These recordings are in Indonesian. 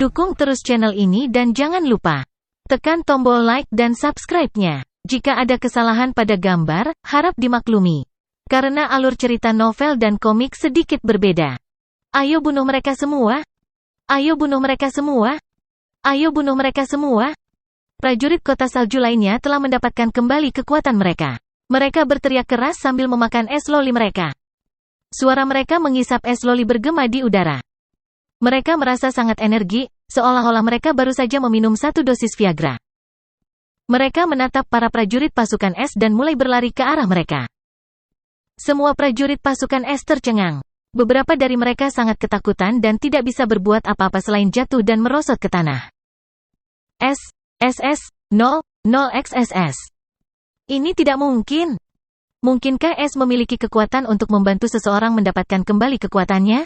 Dukung terus channel ini dan jangan lupa tekan tombol like dan subscribe-nya. Jika ada kesalahan pada gambar, harap dimaklumi. Karena alur cerita novel dan komik sedikit berbeda. Ayo bunuh mereka semua. Ayo bunuh mereka semua. Ayo bunuh mereka semua. Prajurit kota salju lainnya telah mendapatkan kembali kekuatan mereka. Mereka berteriak keras sambil memakan es loli mereka. Suara mereka mengisap es loli bergema di udara. Mereka merasa sangat energi, seolah-olah mereka baru saja meminum 1 dosis Viagra. Mereka menatap para prajurit pasukan es dan mulai berlari ke arah mereka. Semua prajurit pasukan es tercengang. Beberapa dari mereka sangat ketakutan dan tidak bisa berbuat apa-apa selain jatuh dan merosot ke tanah. SS 0 XSS. Ini tidak mungkin. Mungkinkah es memiliki kekuatan untuk membantu seseorang mendapatkan kembali kekuatannya?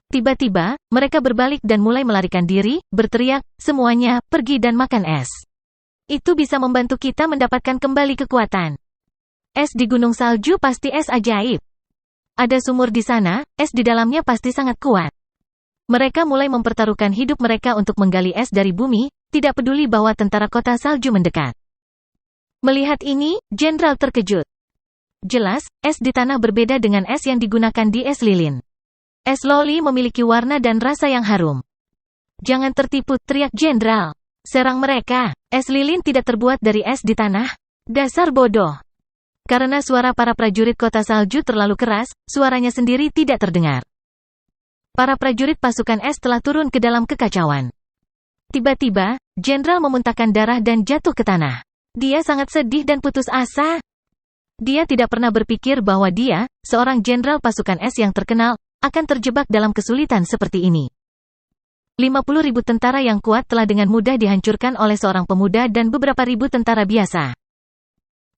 Tiba-tiba, mereka berbalik dan mulai melarikan diri, berteriak, semuanya, pergi dan makan es. Itu bisa membantu kita mendapatkan kembali kekuatan. Es di gunung salju pasti es ajaib. Ada sumur di sana, es di dalamnya pasti sangat kuat. Mereka mulai mempertaruhkan hidup mereka untuk menggali es dari bumi, tidak peduli bahwa tentara kota salju mendekat. Melihat ini, jenderal terkejut. Jelas, es di tanah berbeda dengan es yang digunakan di es lilin. Es loli memiliki warna dan rasa yang harum. Jangan tertipu, teriak jenderal. Serang mereka. Es lilin tidak terbuat dari es di tanah. Dasar bodoh. Karena suara para prajurit kota salju terlalu keras, suaranya sendiri tidak terdengar. Para prajurit pasukan es telah turun ke dalam kekacauan. Tiba-tiba, jenderal memuntahkan darah dan jatuh ke tanah. Dia sangat sedih dan putus asa. Dia tidak pernah berpikir bahwa dia, seorang jenderal pasukan es yang terkenal, akan terjebak dalam kesulitan seperti ini. 50.000 tentara yang kuat telah dengan mudah dihancurkan oleh seorang pemuda dan beberapa ribu tentara biasa.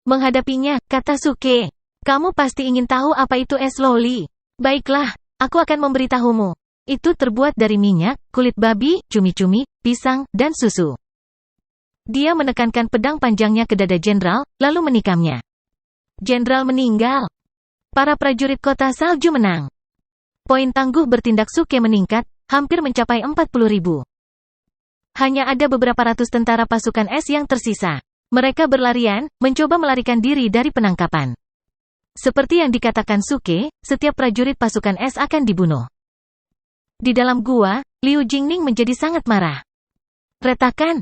Menghadapinya, kata Suke, kamu pasti ingin tahu apa itu es loli. Baiklah, aku akan memberitahumu. Itu terbuat dari minyak, kulit babi, cumi-cumi, pisang, dan susu. Dia menekankan pedang panjangnya ke dada jenderal, lalu menikamnya. Jenderal meninggal. Para prajurit kota salju menang. Poin tangguh bertindak Suke meningkat, hampir mencapai 40.000. Hanya ada beberapa ratus tentara pasukan es yang tersisa. Mereka berlarian, mencoba melarikan diri dari penangkapan. Seperti yang dikatakan Suke, setiap prajurit pasukan es akan dibunuh. Di dalam gua, Liu Jingning menjadi sangat marah. Retakan.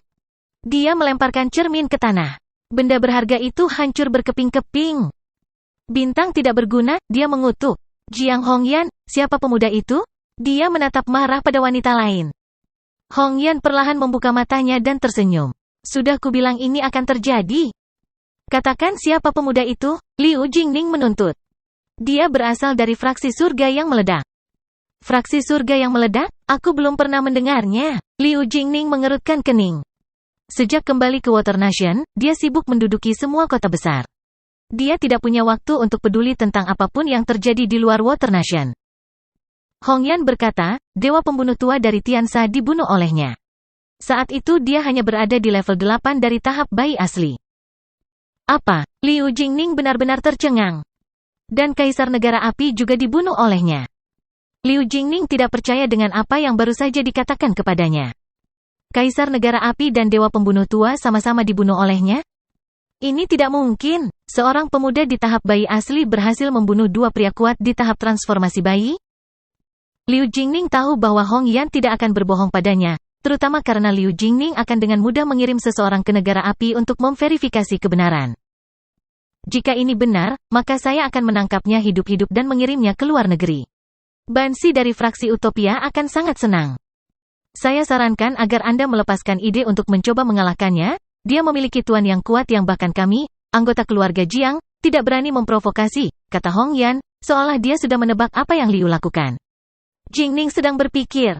Dia melemparkan cermin ke tanah. Benda berharga itu hancur berkeping-keping. Bintang tidak berguna, dia mengutuk. Jiang Hongyan, siapa pemuda itu? Dia menatap marah pada wanita lain. Hongyan perlahan membuka matanya dan tersenyum. Sudah kubilang ini akan terjadi. Katakan siapa pemuda itu? Liu Jingning menuntut. Dia berasal dari fraksi surga yang meledak. Fraksi surga yang meledak? Aku belum pernah mendengarnya. Liu Jingning mengerutkan kening. Sejak kembali ke Water Nation, dia sibuk menduduki semua kota besar. Dia tidak punya waktu untuk peduli tentang apapun yang terjadi di luar Water Nation. Hongyan berkata, dewa pembunuh tua dari Tiansa dibunuh olehnya. Saat itu dia hanya berada di level 8 dari tahap bayi asli. Apa? Liu Jingning benar-benar tercengang. Dan Kaisar Negara Api juga dibunuh olehnya. Liu Jingning tidak percaya dengan apa yang baru saja dikatakan kepadanya. Kaisar Negara Api dan Dewa Pembunuh Tua sama-sama dibunuh olehnya? Ini tidak mungkin. Seorang pemuda di tahap bayi asli berhasil membunuh 2 pria kuat di tahap transformasi bayi? Liu Jingning tahu bahwa Hongyan tidak akan berbohong padanya, terutama karena Liu Jingning akan dengan mudah mengirim seseorang ke negara api untuk memverifikasi kebenaran. Jika ini benar, maka saya akan menangkapnya hidup-hidup dan mengirimnya ke luar negeri. Bansi dari fraksi Utopia akan sangat senang. Saya sarankan agar Anda melepaskan ide untuk mencoba mengalahkannya. Dia memiliki tuan yang kuat yang bahkan kami, anggota keluarga Jiang, tidak berani memprovokasi, kata Hongyan, seolah dia sudah menebak apa yang Liu lakukan. Jingning sedang berpikir.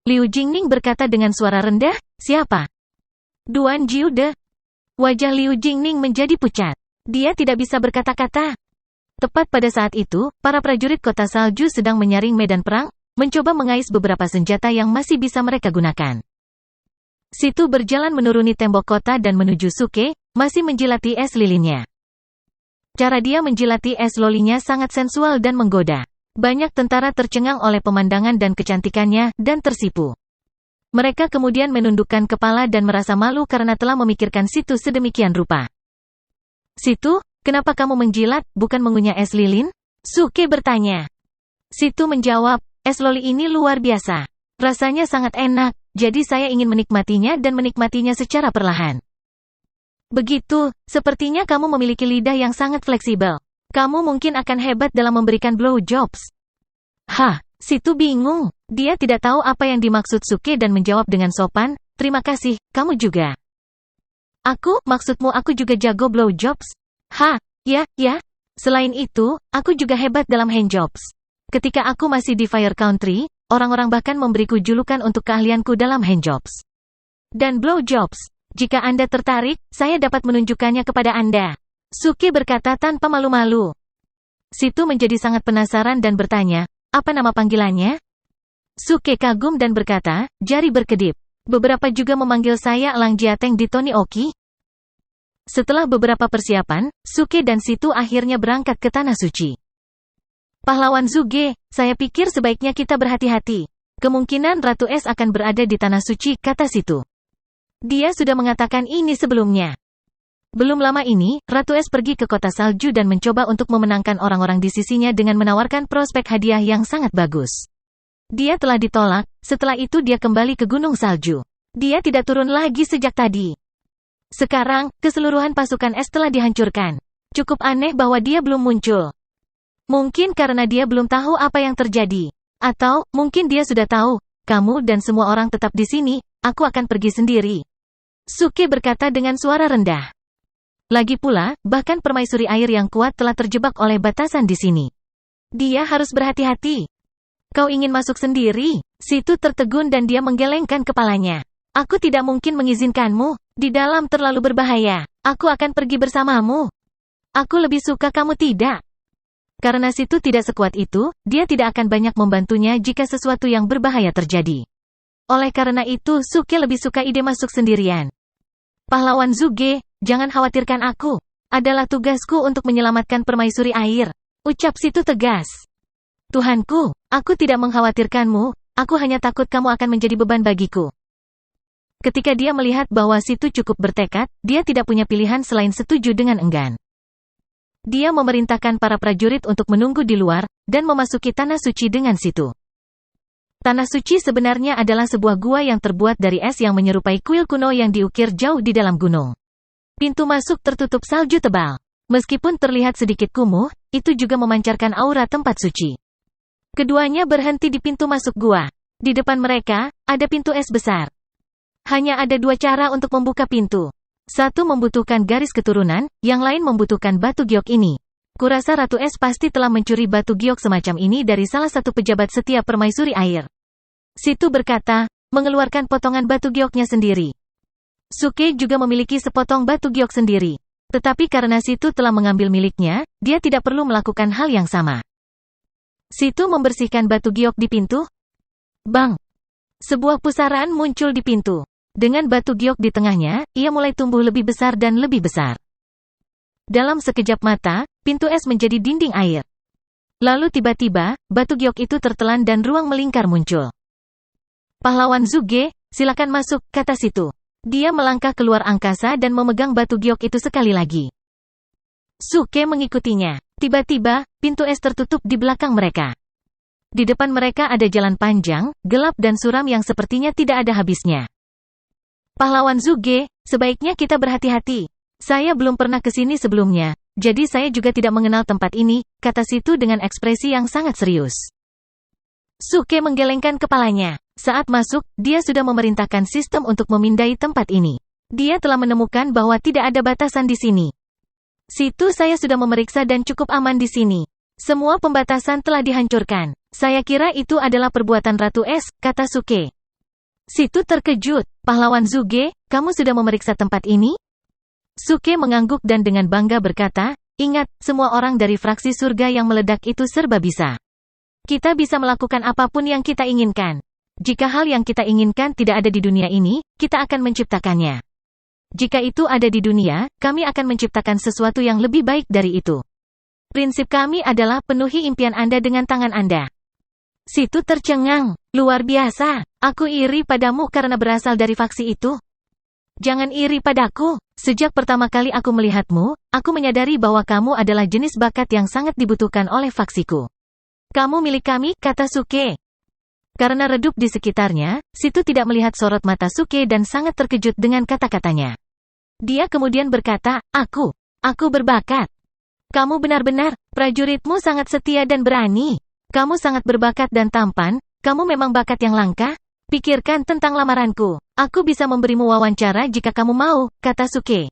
Liu Jingning berkata dengan suara rendah, siapa? Duan Jiude. Wajah Liu Jingning menjadi pucat. Dia tidak bisa berkata-kata. Tepat pada saat itu, para prajurit kota salju sedang menyaring medan perang, mencoba mengais beberapa senjata yang masih bisa mereka gunakan. Situ berjalan menuruni tembok kota dan menuju Suke, masih menjilati es lilinnya. Cara dia menjilati es lolinya sangat sensual dan menggoda. Banyak tentara tercengang oleh pemandangan dan kecantikannya, dan tersipu. Mereka kemudian menundukkan kepala dan merasa malu karena telah memikirkan Situ sedemikian rupa. Situ, kenapa kamu menjilat, bukan mengunyah es lilin? Suke bertanya. Situ menjawab, es loli ini luar biasa. Rasanya sangat enak, jadi saya ingin menikmatinya dan menikmatinya secara perlahan. Begitu, sepertinya kamu memiliki lidah yang sangat fleksibel. Kamu mungkin akan hebat dalam memberikan blowjobs. Hah, Situ bingung. Dia tidak tahu apa yang dimaksud Suke dan menjawab dengan sopan, terima kasih, kamu juga. Maksudmu aku juga jago blowjobs? Ya. Selain itu, aku juga hebat dalam handjobs. Ketika aku masih di Fire Country, orang-orang bahkan memberiku julukan untuk keahlianku dalam handjobs. Dan blowjobs. Jika Anda tertarik, saya dapat menunjukkannya kepada Anda. Suke berkata tanpa malu-malu. Situ menjadi sangat penasaran dan bertanya, apa nama panggilannya? Suke kagum dan berkata, jari berkedip. Beberapa juga memanggil saya Elang Jiateng di Tony Oki. Setelah beberapa persiapan, Suke dan Situ akhirnya berangkat ke Tanah Suci. Pahlawan Zuge, saya pikir sebaiknya kita berhati-hati. Kemungkinan Ratu Es akan berada di Tanah Suci, kata Situ. Dia sudah mengatakan ini sebelumnya. Belum lama ini, Ratu Es pergi ke kota salju dan mencoba untuk memenangkan orang-orang di sisinya dengan menawarkan prospek hadiah yang sangat bagus. Dia telah ditolak, setelah itu dia kembali ke gunung salju. Dia tidak turun lagi sejak tadi. Sekarang, keseluruhan pasukan es telah dihancurkan. Cukup aneh bahwa dia belum muncul. Mungkin karena dia belum tahu apa yang terjadi. Atau, mungkin dia sudah tahu, kamu dan semua orang tetap di sini, aku akan pergi sendiri. Suke berkata dengan suara rendah. Lagi pula, bahkan permaisuri air yang kuat telah terjebak oleh batasan di sini. Dia harus berhati-hati. Kau ingin masuk sendiri? Situ tertegun dan dia menggelengkan kepalanya. Aku tidak mungkin mengizinkanmu. Di dalam terlalu berbahaya. Aku akan pergi bersamamu. Aku lebih suka kamu tidak. Karena Situ tidak sekuat itu, dia tidak akan banyak membantunya jika sesuatu yang berbahaya terjadi. Oleh karena itu, Suke lebih suka ide masuk sendirian. Pahlawan Zuge, jangan khawatirkan aku. Adalah tugasku untuk menyelamatkan permaisuri air. Ucap Situ tegas. Tuhanku, aku tidak mengkhawatirkanmu, aku hanya takut kamu akan menjadi beban bagiku. Ketika dia melihat bahwa Situ cukup bertekad, dia tidak punya pilihan selain setuju dengan enggan. Dia memerintahkan para prajurit untuk menunggu di luar, dan memasuki Tanah Suci dengan Situ. Tanah Suci sebenarnya adalah sebuah gua yang terbuat dari es yang menyerupai kuil kuno yang diukir jauh di dalam gunung. Pintu masuk tertutup salju tebal. Meskipun terlihat sedikit kumuh, itu juga memancarkan aura tempat suci. Keduanya berhenti di pintu masuk gua. Di depan mereka, ada pintu es besar. Hanya ada dua cara untuk membuka pintu. Satu membutuhkan garis keturunan, yang lain membutuhkan batu giok ini. Kurasa Ratu Es pasti telah mencuri batu giok semacam ini dari salah satu pejabat setia permaisuri air. Situ berkata, mengeluarkan potongan batu gioknya sendiri. Suke juga memiliki sepotong batu giok sendiri. Tetapi karena Situ telah mengambil miliknya, dia tidak perlu melakukan hal yang sama. Situ membersihkan batu giok di pintu. Bang! Sebuah pusaran muncul di pintu. Dengan batu giok di tengahnya, ia mulai tumbuh lebih besar dan lebih besar. Dalam sekejap mata, pintu es menjadi dinding air. Lalu tiba-tiba, batu giok itu tertelan dan ruang melingkar muncul. Pahlawan Zuge, silakan masuk, kata Situ. Dia melangkah keluar angkasa dan memegang batu giok itu sekali lagi. Suke mengikutinya. Tiba-tiba, pintu es tertutup di belakang mereka. Di depan mereka ada jalan panjang, gelap dan suram yang sepertinya tidak ada habisnya. Pahlawan Zuge, sebaiknya kita berhati-hati. Saya belum pernah ke sini sebelumnya, jadi saya juga tidak mengenal tempat ini, kata Situ dengan ekspresi yang sangat serius. Suke menggelengkan kepalanya. Saat masuk, dia sudah memerintahkan sistem untuk memindai tempat ini. Dia telah menemukan bahwa tidak ada batasan di sini. Situ saya sudah memeriksa dan cukup aman di sini. Semua pembatasan telah dihancurkan. Saya kira itu adalah perbuatan Ratu Es, kata Suke. Situ terkejut. Pahlawan Zuge, kamu sudah memeriksa tempat ini? Suke mengangguk dan dengan bangga berkata, ingat, semua orang dari fraksi surga yang meledak itu serba bisa. Kita bisa melakukan apapun yang kita inginkan. Jika hal yang kita inginkan tidak ada di dunia ini, kita akan menciptakannya. Jika itu ada di dunia, kami akan menciptakan sesuatu yang lebih baik dari itu. Prinsip kami adalah penuhi impian Anda dengan tangan Anda. Situ tercengang. Luar biasa. Aku iri padamu karena berasal dari faksi itu. Jangan iri padaku. Sejak pertama kali aku melihatmu, aku menyadari bahwa kamu adalah jenis bakat yang sangat dibutuhkan oleh faksiku. Kamu milik kami, kata Suke. Karena redup di sekitarnya, Situ tidak melihat sorot mata Suke dan sangat terkejut dengan kata-katanya. Dia kemudian berkata, aku berbakat. Kamu benar-benar, prajuritmu sangat setia dan berani. Kamu sangat berbakat dan tampan, kamu memang bakat yang langka. Pikirkan tentang lamaranku. Aku bisa memberimu wawancara jika kamu mau, kata Suke.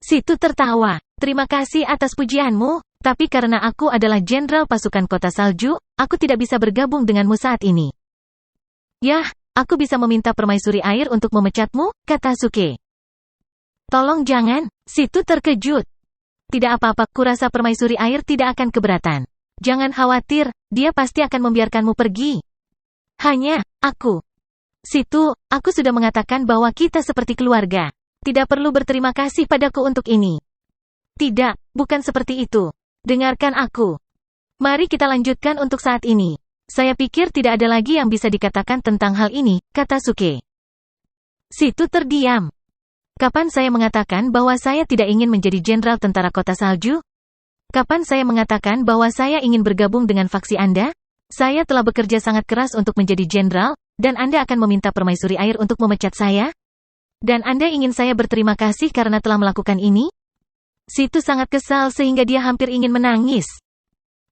Situ tertawa. Terima kasih atas pujianmu, tapi karena aku adalah jenderal pasukan kota salju, aku tidak bisa bergabung denganmu saat ini. Yah, aku bisa meminta permaisuri air untuk memecatmu, kata Suke. Tolong jangan, Situ terkejut. Tidak apa-apa, kurasa permaisuri air tidak akan keberatan. Jangan khawatir, dia pasti akan membiarkanmu pergi. Hanya, Situ, aku sudah mengatakan bahwa kita seperti keluarga. Tidak perlu berterima kasih padaku untuk ini. Tidak, bukan seperti itu. Dengarkan aku. Mari kita lanjutkan untuk saat ini. Saya pikir tidak ada lagi yang bisa dikatakan tentang hal ini, kata Suke. Situ terdiam. Kapan saya mengatakan bahwa saya tidak ingin menjadi jenderal tentara kota salju? Kapan saya mengatakan bahwa saya ingin bergabung dengan faksi Anda? Saya telah bekerja sangat keras untuk menjadi jenderal, dan Anda akan meminta permaisuri air untuk memecat saya? Dan Anda ingin saya berterima kasih karena telah melakukan ini? Situ sangat kesal sehingga dia hampir ingin menangis.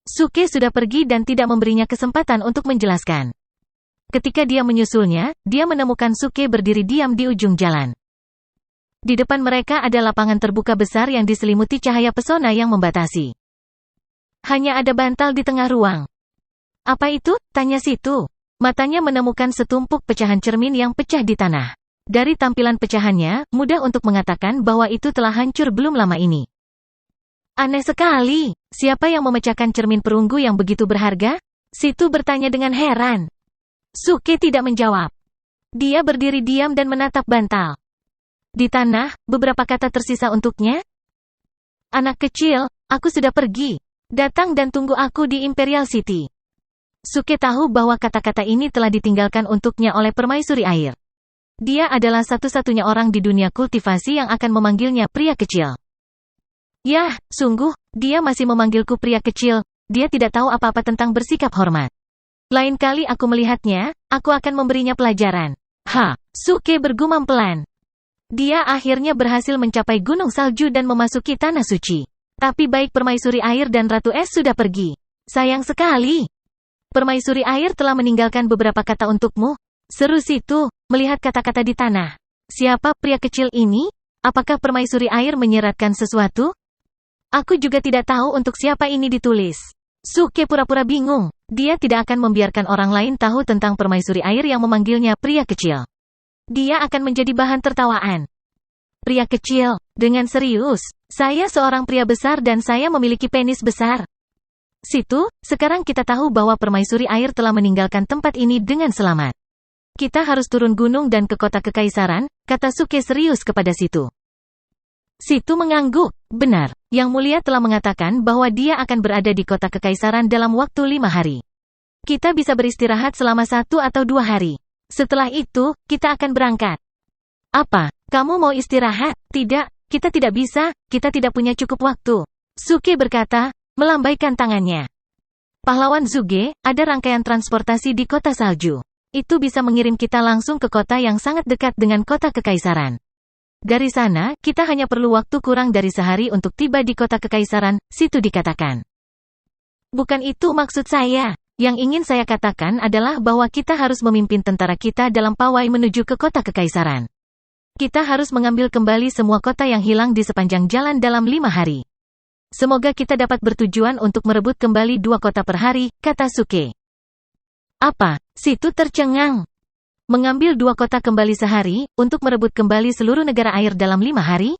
Suke sudah pergi dan tidak memberinya kesempatan untuk menjelaskan. Ketika dia menyusulnya, dia menemukan Suke berdiri diam di ujung jalan. Di depan mereka ada lapangan terbuka besar yang diselimuti cahaya pesona yang membatasi. Hanya ada bantal di tengah ruang. Apa itu? Tanya Situ. Matanya menemukan setumpuk pecahan cermin yang pecah di tanah. Dari tampilan pecahannya, mudah untuk mengatakan bahwa itu telah hancur belum lama ini. Aneh sekali. Siapa yang memecahkan cermin perunggu yang begitu berharga? Situ bertanya dengan heran. Suke tidak menjawab. Dia berdiri diam dan menatap bantal. Di tanah, beberapa kata tersisa untuknya. Anak kecil, aku sudah pergi. Datang dan tunggu aku di Imperial City. Suke tahu bahwa kata-kata ini telah ditinggalkan untuknya oleh permaisuri air. Dia adalah satu-satunya orang di dunia kultivasi yang akan memanggilnya pria kecil. Yah, sungguh, dia masih memanggilku pria kecil. Dia tidak tahu apa-apa tentang bersikap hormat. Lain kali aku melihatnya, aku akan memberinya pelajaran. Suke bergumam pelan. Dia akhirnya berhasil mencapai gunung salju dan memasuki tanah suci. Tapi baik permaisuri air dan Ratu Es sudah pergi. Sayang sekali. Permaisuri air telah meninggalkan beberapa kata untukmu. Seru Situ, melihat kata-kata di tanah. Siapa pria kecil ini? Apakah permaisuri air menyeratkan sesuatu? Aku juga tidak tahu untuk siapa ini ditulis. Suke pura-pura bingung. Dia tidak akan membiarkan orang lain tahu tentang permaisuri air yang memanggilnya pria kecil. Dia akan menjadi bahan tertawaan. Pria kecil, dengan serius. Saya seorang pria besar dan saya memiliki penis besar. Situ, sekarang kita tahu bahwa permaisuri air telah meninggalkan tempat ini dengan selamat. Kita harus turun gunung dan ke kota kekaisaran, kata Suke serius kepada Situ. Situ mengangguk. Benar, Yang Mulia telah mengatakan bahwa dia akan berada di kota kekaisaran dalam waktu 5 hari. Kita bisa beristirahat selama 1 atau 2 hari. Setelah itu, kita akan berangkat. Apa? Kamu mau istirahat? Tidak, kita tidak bisa, kita tidak punya cukup waktu. Suke berkata, melambaikan tangannya. Pahlawan Zuge, ada rangkaian transportasi di kota salju. Itu bisa mengirim kita langsung ke kota yang sangat dekat dengan kota kekaisaran. Dari sana, kita hanya perlu waktu kurang dari sehari untuk tiba di kota kekaisaran, Situ dikatakan. Bukan itu maksud saya. Yang ingin saya katakan adalah bahwa kita harus memimpin tentara kita dalam pawai menuju ke kota kekaisaran. Kita harus mengambil kembali semua kota yang hilang di sepanjang jalan dalam 5 hari. Semoga kita dapat bertujuan untuk merebut kembali 2 kota per hari, kata Suke. Apa? Situ tercengang. Mengambil 2 kota kembali sehari, untuk merebut kembali seluruh negara air dalam 5 hari?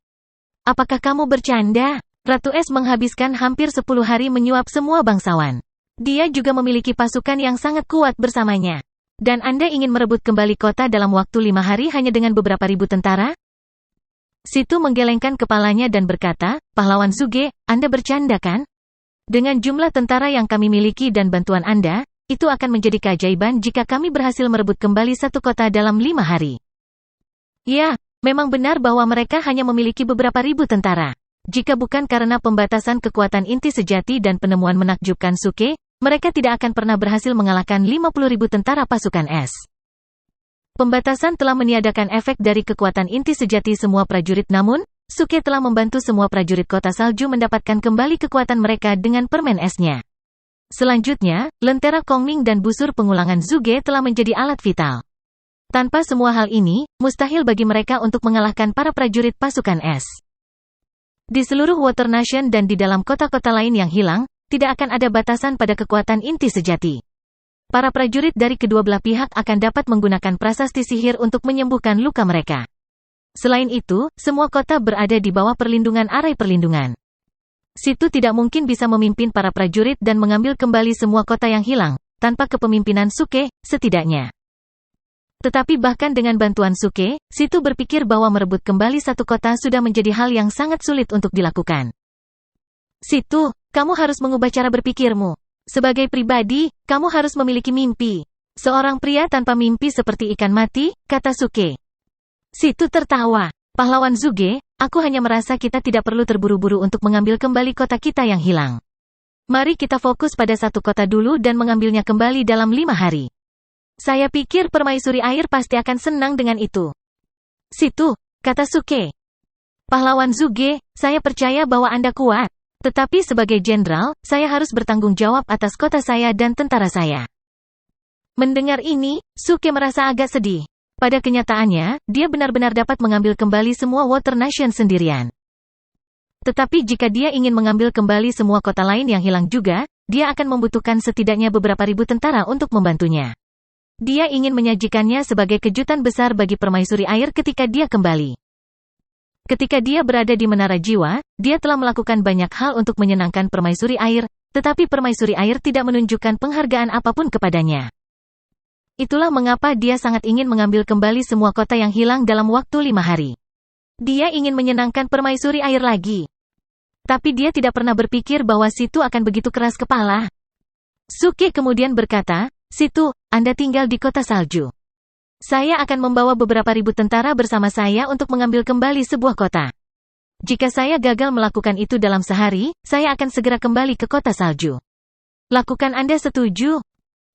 Apakah kamu bercanda? Ratu Es menghabiskan hampir 10 hari menyuap semua bangsawan. Dia juga memiliki pasukan yang sangat kuat bersamanya. Dan Anda ingin merebut kembali kota dalam waktu 5 hari hanya dengan beberapa ribu tentara? Situ menggelengkan kepalanya dan berkata, pahlawan Zuge, Anda bercanda kan? Dengan jumlah tentara yang kami miliki dan bantuan Anda, itu akan menjadi keajaiban jika kami berhasil merebut kembali satu kota dalam 5 hari. Ya, memang benar bahwa mereka hanya memiliki beberapa ribu tentara. Jika bukan karena pembatasan kekuatan inti sejati dan penemuan menakjubkan Suke, mereka tidak akan pernah berhasil mengalahkan 50.000 tentara pasukan es. Pembatasan telah meniadakan efek dari kekuatan inti sejati semua prajurit, namun Suke telah membantu semua prajurit kota salju mendapatkan kembali kekuatan mereka dengan permen esnya. Selanjutnya, lentera Kongming dan busur pengulangan Zuge telah menjadi alat vital. Tanpa semua hal ini, mustahil bagi mereka untuk mengalahkan para prajurit pasukan es. Di seluruh Water Nation dan di dalam kota-kota lain yang hilang, tidak akan ada batasan pada kekuatan inti sejati. Para prajurit dari kedua belah pihak akan dapat menggunakan prasasti sihir untuk menyembuhkan luka mereka. Selain itu, semua kota berada di bawah perlindungan arai perlindungan. Situ tidak mungkin bisa memimpin para prajurit dan mengambil kembali semua kota yang hilang, tanpa kepemimpinan Suke, setidaknya. Tetapi bahkan dengan bantuan Suke, Situ berpikir bahwa merebut kembali satu kota sudah menjadi hal yang sangat sulit untuk dilakukan. Situ, kamu harus mengubah cara berpikirmu. Sebagai pribadi, kamu harus memiliki mimpi. Seorang pria tanpa mimpi seperti ikan mati, kata Suke. Situ tertawa. Pahlawan Zuge, aku hanya merasa kita tidak perlu terburu-buru untuk mengambil kembali kota kita yang hilang. Mari kita fokus pada satu kota dulu dan mengambilnya kembali dalam 5 hari. Saya pikir permaisuri air pasti akan senang dengan itu. Situ, kata Suke. Pahlawan Zuge, saya percaya bahwa Anda kuat. Tetapi sebagai jenderal, saya harus bertanggung jawab atas kota saya dan tentara saya. Mendengar ini, Suke merasa agak sedih. Pada kenyataannya, dia benar-benar dapat mengambil kembali semua Water Nation sendirian. Tetapi jika dia ingin mengambil kembali semua kota lain yang hilang juga, dia akan membutuhkan setidaknya beberapa ribu tentara untuk membantunya. Dia ingin menyajikannya sebagai kejutan besar bagi permaisuri air ketika dia kembali. Ketika dia berada di Menara Jiwa, dia telah melakukan banyak hal untuk menyenangkan permaisuri air, tetapi permaisuri air tidak menunjukkan penghargaan apapun kepadanya. Itulah mengapa dia sangat ingin mengambil kembali semua kota yang hilang dalam waktu 5 hari. Dia ingin menyenangkan permaisuri air lagi. Tapi dia tidak pernah berpikir bahwa Situ akan begitu keras kepala. Suke kemudian berkata, Situ, Anda tinggal di kota salju. Saya akan membawa beberapa ribu tentara bersama saya untuk mengambil kembali sebuah kota. Jika saya gagal melakukan itu dalam sehari, saya akan segera kembali ke kota salju. Lakukan Anda setuju?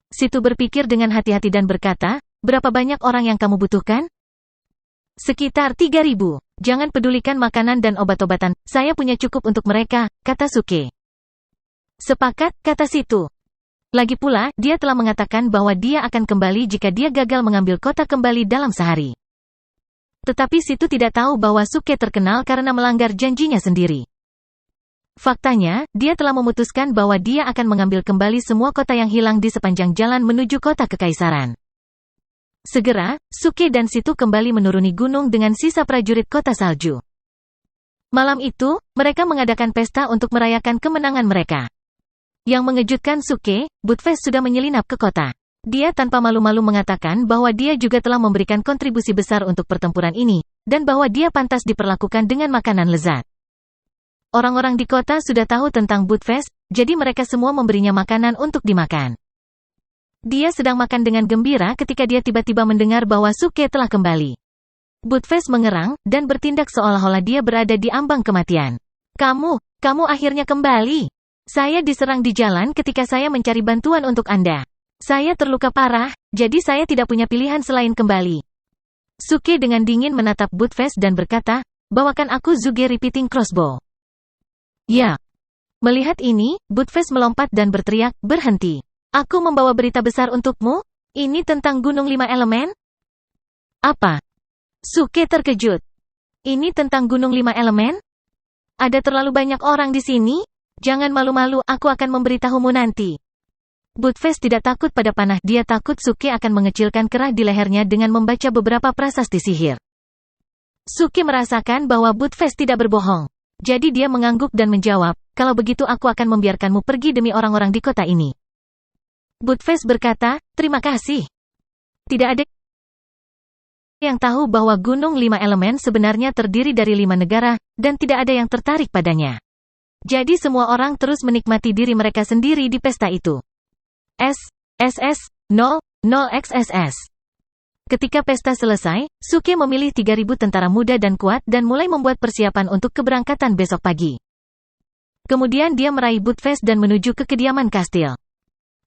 Situ berpikir dengan hati-hati dan berkata, berapa banyak orang yang kamu butuhkan? Sekitar 3.000. Jangan pedulikan makanan dan obat-obatan, saya punya cukup untuk mereka, kata Suke. Sepakat, kata Situ. Lagi pula, dia telah mengatakan bahwa dia akan kembali jika dia gagal mengambil kota kembali dalam sehari. Tetapi Situ tidak tahu bahwa Suke terkenal karena melanggar janjinya sendiri. Faktanya, dia telah memutuskan bahwa dia akan mengambil kembali semua kota yang hilang di sepanjang jalan menuju kota kekaisaran. Segera, Suke dan Situ kembali menuruni gunung dengan sisa prajurit kota salju. Malam itu, mereka mengadakan pesta untuk merayakan kemenangan mereka. Yang mengejutkan Suke, Budfest sudah menyelinap ke kota. Dia tanpa malu-malu mengatakan bahwa dia juga telah memberikan kontribusi besar untuk pertempuran ini, dan bahwa dia pantas diperlakukan dengan makanan lezat. Orang-orang di kota sudah tahu tentang Budfest, jadi mereka semua memberinya makanan untuk dimakan. Dia sedang makan dengan gembira ketika dia tiba-tiba mendengar bahwa Suke telah kembali. Budfest mengerang, dan bertindak seolah-olah dia berada di ambang kematian. Kamu akhirnya kembali. Saya diserang di jalan ketika saya mencari bantuan untuk Anda. Saya terluka parah, jadi saya tidak punya pilihan selain kembali. Suke dengan dingin menatap Budfest dan berkata, bawakan aku Zuge Repeating Crossbow. Ya. Melihat ini, Budfest melompat dan berteriak, berhenti. Aku membawa berita besar untukmu? Ini tentang Gunung 5 Elemen? Apa? Suke terkejut. Ini tentang Gunung 5 Elemen? Ada terlalu banyak orang di sini? Jangan malu-malu, aku akan memberitahumu nanti. Budfest tidak takut pada panah, dia takut Suke akan mengecilkan kerah di lehernya dengan membaca beberapa prasasti sihir. Suke merasakan bahwa Budfest tidak berbohong. Jadi dia mengangguk dan menjawab, kalau begitu aku akan membiarkanmu pergi demi orang-orang di kota ini. Budfest berkata, terima kasih. Tidak ada yang tahu bahwa Gunung 5 Elemen sebenarnya terdiri dari 5 negara, dan tidak ada yang tertarik padanya. Jadi semua orang terus menikmati diri mereka sendiri di pesta itu. SS00XSS. Ketika pesta selesai, Suke memilih 3.000 tentara muda dan kuat dan mulai membuat persiapan untuk keberangkatan besok pagi. Kemudian dia meraih Buttfast dan menuju ke kediaman kastil.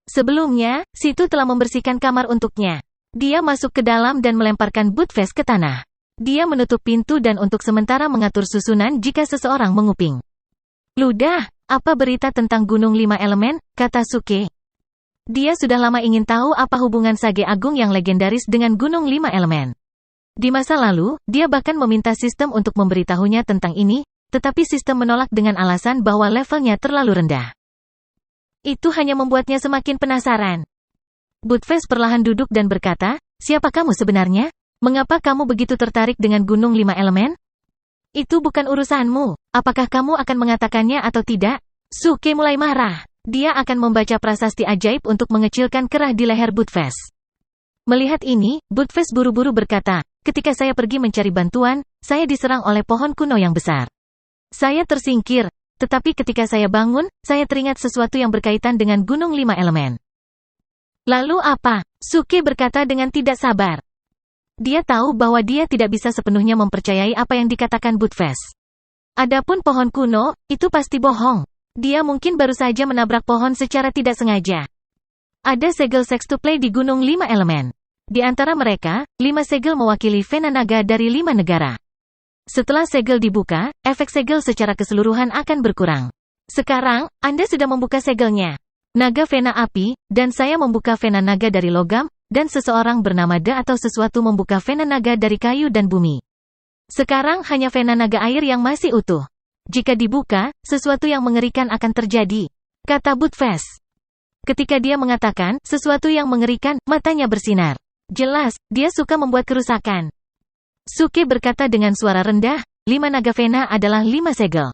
Sebelumnya, Situ telah membersihkan kamar untuknya. Dia masuk ke dalam dan melemparkan Buttfast ke tanah. Dia menutup pintu dan untuk sementara mengatur susunan jika seseorang menguping. Ludah, apa berita tentang Gunung 5 Elemen, kata Suke. Dia sudah lama ingin tahu apa hubungan Sage Agung yang legendaris dengan Gunung 5 Elemen. Di masa lalu, dia bahkan meminta sistem untuk memberitahunya tentang ini, tetapi sistem menolak dengan alasan bahwa levelnya terlalu rendah. Itu hanya membuatnya semakin penasaran. Buttfast perlahan duduk dan berkata, "Siapa kamu sebenarnya? Mengapa kamu begitu tertarik dengan Gunung 5 Elemen? Itu bukan urusanmu. Apakah kamu akan mengatakannya atau tidak?" Suke mulai marah. Dia akan membaca prasasti ajaib untuk mengecilkan kerah di leher Buttfast. Melihat ini, Buttfast buru-buru berkata, "Ketika saya pergi mencari bantuan, saya diserang oleh pohon kuno yang besar. Saya tersingkir, tetapi ketika saya bangun, saya teringat sesuatu yang berkaitan dengan Gunung 5 Elemen." "Lalu apa?" Suke berkata dengan tidak sabar. Dia tahu bahwa dia tidak bisa sepenuhnya mempercayai apa yang dikatakan Buttfast. Adapun pohon kuno, itu pasti bohong. Dia mungkin baru saja menabrak pohon secara tidak sengaja. Ada segel sextuple di Gunung 5 Elemen. Di antara mereka, 5 segel mewakili Vena Naga dari 5 negara. Setelah segel dibuka, efek segel secara keseluruhan akan berkurang. Sekarang, Anda sudah membuka segelnya. Naga Vena Api, dan saya membuka Vena Naga dari logam, dan seseorang bernama Da atau sesuatu membuka Vena Naga dari kayu dan bumi. Sekarang hanya Vena Naga air yang masih utuh. Jika dibuka, sesuatu yang mengerikan akan terjadi, kata Buttfast. Ketika dia mengatakan sesuatu yang mengerikan, matanya bersinar. Jelas, dia suka membuat kerusakan. Suke berkata dengan suara rendah, 5 naga Vena adalah 5 segel.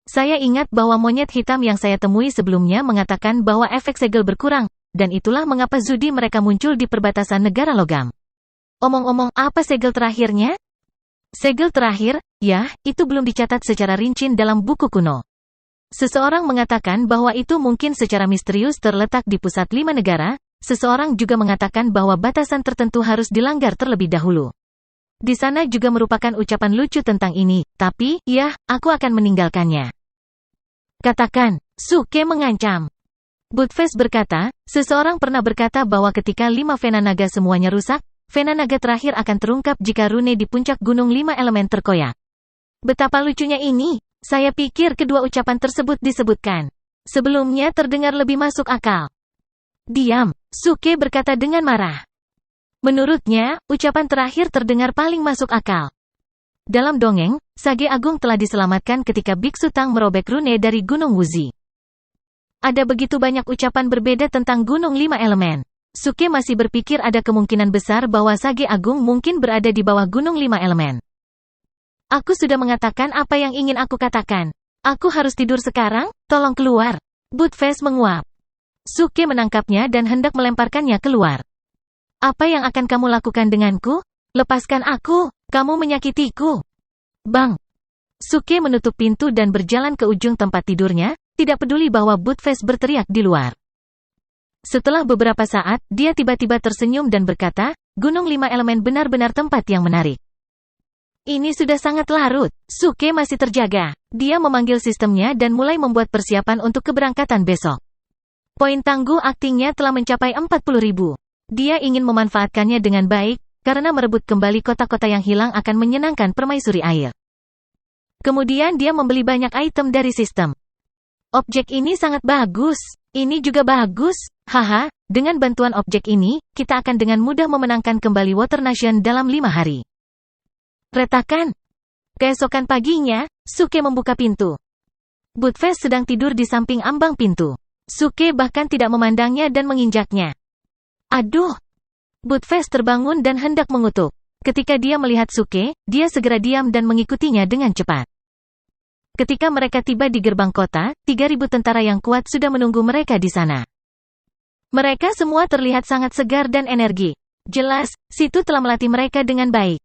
Saya ingat bahwa monyet hitam yang saya temui sebelumnya mengatakan bahwa efek segel berkurang, dan itulah mengapa Zudi mereka muncul di perbatasan negara logam. Omong-omong, apa segel terakhirnya? Segel terakhir, ya, itu belum dicatat secara rinci dalam buku kuno. Seseorang mengatakan bahwa itu mungkin secara misterius terletak di pusat 5 negara, seseorang juga mengatakan bahwa batasan tertentu harus dilanggar terlebih dahulu. Di sana juga merupakan ucapan lucu tentang ini, tapi, ya, aku akan meninggalkannya. Katakan, Suke mengancam. Buttfast berkata, seseorang pernah berkata bahwa ketika 5 Vena Naga semuanya rusak, Vena Naga terakhir akan terungkap jika rune di puncak Gunung 5 Elemen terkoyak. Betapa lucunya ini. Saya pikir kedua ucapan tersebut disebutkan. Sebelumnya terdengar lebih masuk akal. Diam, Suke berkata dengan marah. Menurutnya, ucapan terakhir terdengar paling masuk akal. Dalam dongeng, Sage Agung telah diselamatkan ketika Biksu Tang merobek rune dari Gunung Wuzi. Ada begitu banyak ucapan berbeda tentang Gunung 5 Elemen. Suke masih berpikir ada kemungkinan besar bahwa Sage Agung mungkin berada di bawah Gunung 5 Elemen. Aku sudah mengatakan apa yang ingin aku katakan. Aku harus tidur sekarang, tolong keluar. Buttfast menguap. Suke menangkapnya dan hendak melemparkannya keluar. Apa yang akan kamu lakukan denganku? Lepaskan aku, kamu menyakitiku. Bang. Suke menutup pintu dan berjalan ke ujung tempat tidurnya, tidak peduli bahwa Buttfast berteriak di luar. Setelah beberapa saat, dia tiba-tiba tersenyum dan berkata, Gunung 5 Elemen benar-benar tempat yang menarik. Ini sudah sangat larut. Suke masih terjaga. Dia memanggil sistemnya dan mulai membuat persiapan untuk keberangkatan besok. Poin tangguh aktingnya telah mencapai 40.000. Dia ingin memanfaatkannya dengan baik, karena merebut kembali kota-kota yang hilang akan menyenangkan permaisuri air. Kemudian dia membeli banyak item dari sistem. Objek ini sangat bagus. Ini juga bagus. Haha, dengan bantuan objek ini, kita akan dengan mudah memenangkan kembali Water Nation dalam 5 hari. Retakan. Keesokan paginya, Suke membuka pintu. Buttfast sedang tidur di samping ambang pintu. Suke bahkan tidak memandangnya dan menginjaknya. Aduh! Buttfast terbangun dan hendak mengutuk. Ketika dia melihat Suke, dia segera diam dan mengikutinya dengan cepat. Ketika mereka tiba di gerbang kota, 3.000 tentara yang kuat sudah menunggu mereka di sana. Mereka semua terlihat sangat segar dan energi. Jelas, Situ telah melatih mereka dengan baik.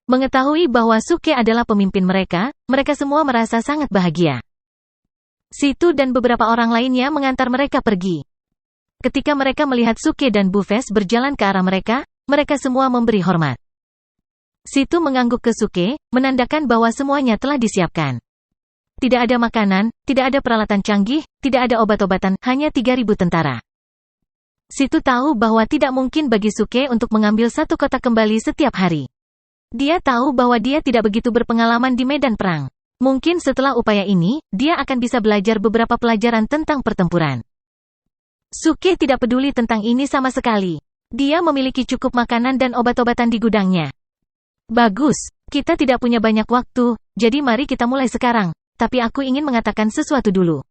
Mengetahui bahwa Suke adalah pemimpin mereka, mereka semua merasa sangat bahagia. Situ dan beberapa orang lainnya mengantar mereka pergi. Ketika mereka melihat Suke dan Bufes berjalan ke arah mereka, mereka semua memberi hormat. Situ mengangguk ke Suke, menandakan bahwa semuanya telah disiapkan. Tidak ada makanan, tidak ada peralatan canggih, tidak ada obat-obatan, hanya 3.000 tentara. Situ tahu bahwa tidak mungkin bagi Suke untuk mengambil satu kota kembali setiap hari. Dia tahu bahwa dia tidak begitu berpengalaman di medan perang. Mungkin setelah upaya ini, dia akan bisa belajar beberapa pelajaran tentang pertempuran. Suke tidak peduli tentang ini sama sekali. Dia memiliki cukup makanan dan obat-obatan di gudangnya. Bagus, kita tidak punya banyak waktu, jadi mari kita mulai sekarang. Tapi aku ingin mengatakan sesuatu dulu.